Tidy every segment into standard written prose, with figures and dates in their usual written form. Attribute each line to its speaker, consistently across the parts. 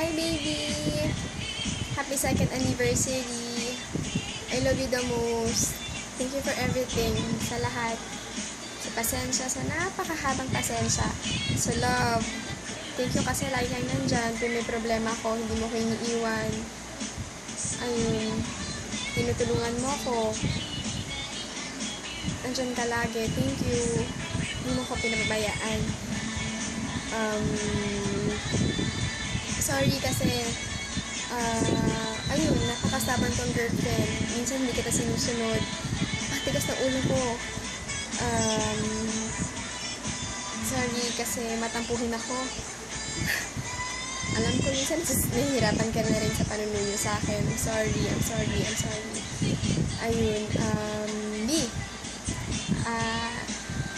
Speaker 1: Hi, baby! Happy 2nd anniversary! I love you the most. Thank you for everything. Sa lahat. Sa pasensya. Sa napakahabang pasensya. Sa love. Thank you kasi lagi kang nandyan. Kung may problema ko, hindi mo ko iniiwan. Ayun. Tinutulungan mo ko. Nandyan ka lagi. Thank you. Hindi mo ko pinababayaan. Sorry kasi ayun, napakasaban kong girlfriend. Minsan hindi kita sinusunod. Patigas ng ulo ko. Sorry kasi matampuhin ako. Alam ko minsan nahihirapan ka na rin sa panunuyo sa akin. I'm sorry. Ayun, B.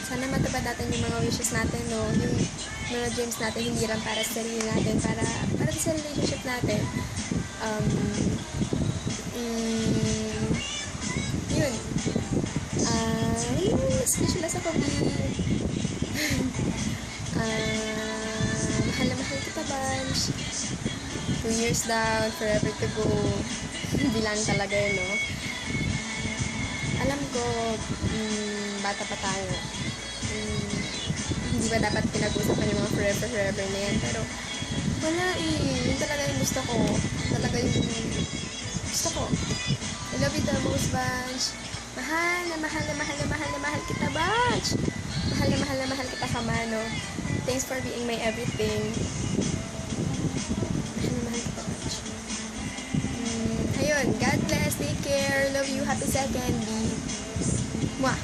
Speaker 1: Sana matupad natin yung mga wishes natin, no? Yung mga dreams natin, hindi lang para sa sarili natin, para sa relationship natin. Yun. Speechless ako, B. Mahal na mahal kita, bunch. 2 years down, forever to go. Hindi lang talaga yun, no? Alam ko, bata pa tayo. Hindi ba dapat pinag-usapan yung mga forever na yan? Pero, wala eh. Yun talaga yung gusto ko. Talaga yung gusto ko. I love you the most, bunch. Mahal kita, bunch. Mahal kita, Kamano. Thanks for being my everything. Mahal kita, bunch. Ayun, God bless, take care, love you, happy 2nd, B. Mwah!